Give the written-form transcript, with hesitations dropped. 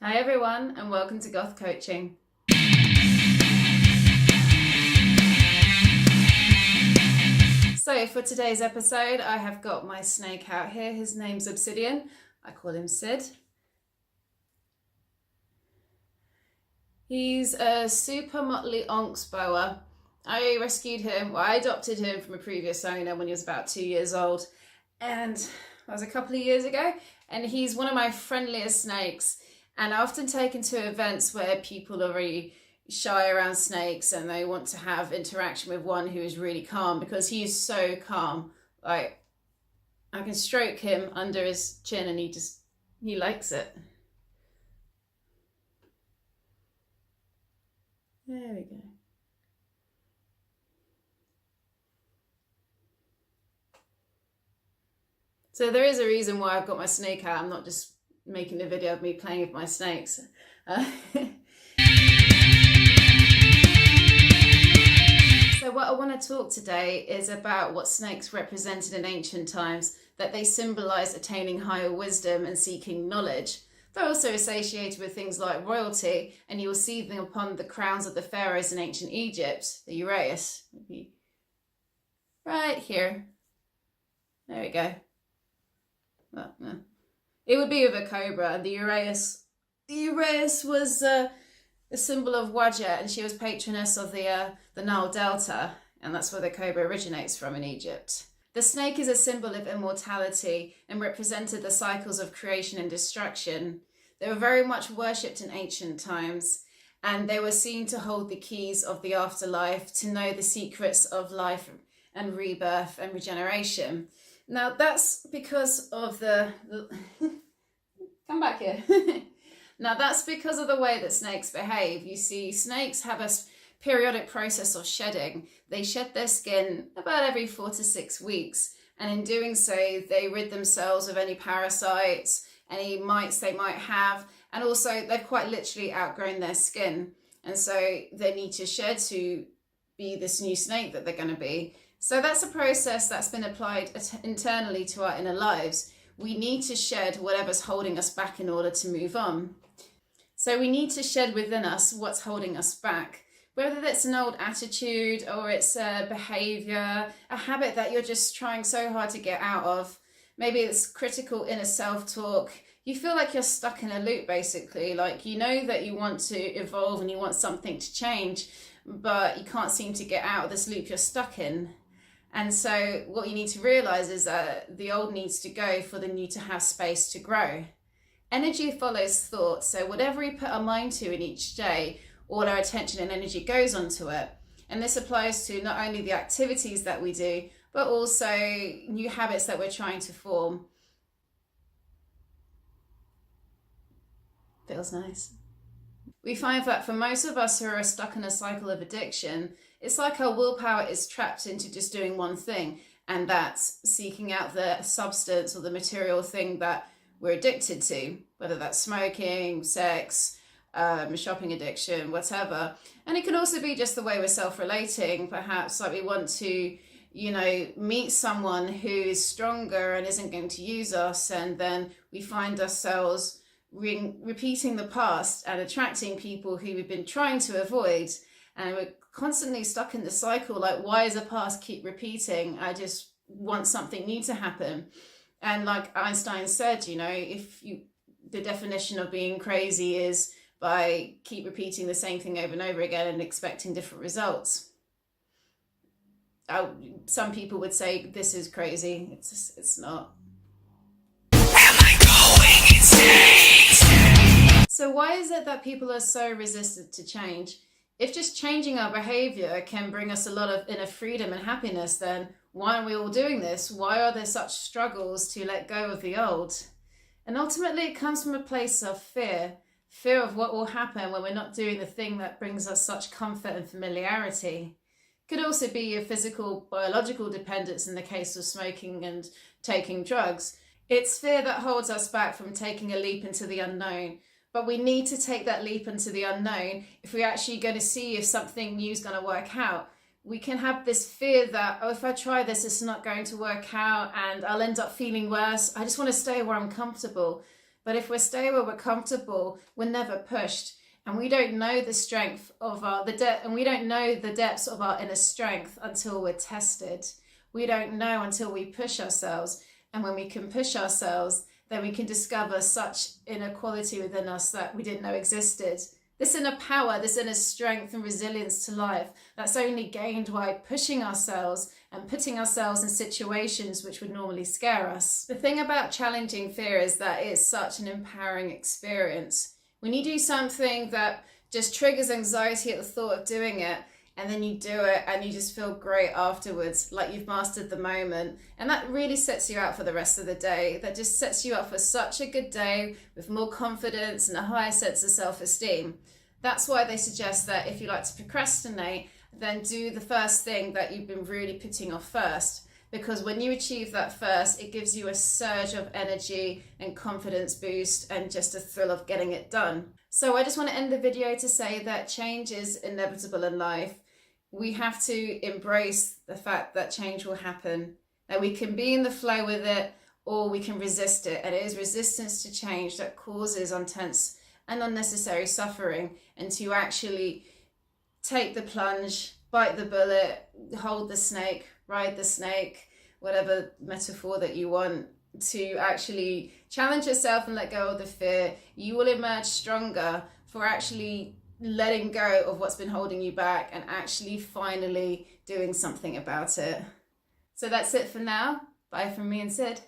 Hi everyone, and welcome to Goth Coaching. So for today's episode, I have got my snake out here. His name's Obsidian. I call him Sid. He's a super motley onx boa. I rescued him, I adopted him from a previous owner when he was about 2 years old. And that was a couple of years ago. And he's one of my friendliest snakes. And I often take him to events where people are really shy around snakes and they want to have interaction with one who is really calm, because he is so calm. Like, I can stroke him under his chin and he likes it. There we go. So there is a reason why I've got my snake out. I'm not just making a video of me playing with my snakes. So what I want to talk today is about what snakes represented in ancient times, that they symbolized attaining higher wisdom and seeking knowledge. They're also associated with things like royalty, and you will see them upon the crowns of the pharaohs in ancient Egypt. The uraeus would be right here. There we go. Well, no. It would be with a cobra, and the uraeus was a symbol of Wadjet, and she was patroness of the Nile Delta, and that's where the cobra originates from in Egypt. The snake is a symbol of immortality and represented the cycles of creation and destruction. They were very much worshipped in ancient times, and they were seen to hold the keys of the afterlife, to know the secrets of life and rebirth and regeneration. Now that's because of the come back here. Now that's because of the way that snakes behave. You see, snakes have a periodic process of shedding. They shed their skin about every 4 to 6 weeks, and in doing so they rid themselves of any parasites, any mites they might have, and also they've quite literally outgrown their skin, and so they need to shed to be this new snake that they're going to be. So that's a process that's been applied internally to our inner lives. We need to shed whatever's holding us back in order to move on. So we need to shed within us what's holding us back, whether that's an old attitude or it's a behavior, a habit that you're just trying so hard to get out of. Maybe it's critical inner self-talk. You feel like you're stuck in a loop, basically. Like, you know that you want to evolve and you want something to change, but you can't seem to get out of this loop you're stuck in. And so what you need to realize is that the old needs to go for the new to have space to grow. Energy follows thought. So whatever we put our mind to in each day, all our attention and energy goes onto it. And this applies to not only the activities that we do, but also new habits that we're trying to form. Feels nice. We find that for most of us who are stuck in a cycle of addiction, it's like our willpower is trapped into just doing one thing, and that's seeking out the substance or the material thing that we're addicted to, whether that's smoking, sex, shopping addiction, whatever. And it can also be just the way we're self-relating. Perhaps like we want to, meet someone who is stronger and isn't going to use us, and then we find ourselves repeating the past and attracting people who we've been trying to avoid, and we're constantly stuck in the cycle. Like, why does the past keep repeating? I just want something new to happen. And like Einstein said, the definition of being crazy is by keep repeating the same thing over and over again and expecting different results. Some people would say this is crazy. It's not. Am I going insane? So why is it that people are so resistant to change? If just changing our behavior can bring us a lot of inner freedom and happiness, then why are we all doing this? Why are there such struggles to let go of the old? And ultimately it comes from a place of fear of what will happen when we're not doing the thing that brings us such comfort and familiarity. It could also be a physical, biological dependence in the case of smoking and taking drugs. It's fear that holds us back from taking a leap into the unknown. But we need to take that leap into the unknown if we're actually going to see if something new is going to work out. We can have this fear that, if I try this, it's not going to work out and I'll end up feeling worse. I just want to stay where I'm comfortable. But if we're stable, we're comfortable, we're never pushed, and we don't know the strength of we don't know the depths of our inner strength until we're tested. We don't know until we push ourselves, and when we can push ourselves, then we can discover such inner quality within us that we didn't know existed. This inner power, this inner strength and resilience to life, that's only gained by pushing ourselves and putting ourselves in situations which would normally scare us. The thing about challenging fear is that it's such an empowering experience. When you do something that just triggers anxiety at the thought of doing it, and then you do it and you just feel great afterwards, like you've mastered the moment, and that really sets you out for the rest of the day. That just sets you up for such a good day with more confidence and a higher sense of self-esteem. That's why they suggest that if you like to procrastinate, then do the first thing that you've been really putting off first, because when you achieve that first, it gives you a surge of energy and confidence boost and just a thrill of getting it done. So I just want to end the video to say that change is inevitable in life. We have to embrace the fact that change will happen, that we can be in the flow with it or we can resist it. And it is resistance to change that causes intense and unnecessary suffering. And to actually take the plunge, bite the bullet, hold the snake, ride the snake, whatever metaphor that you want, to actually challenge yourself and let go of the fear, you will emerge stronger for actually letting go of what's been holding you back and actually finally doing something about it. So that's it for now. Bye from me and Sid.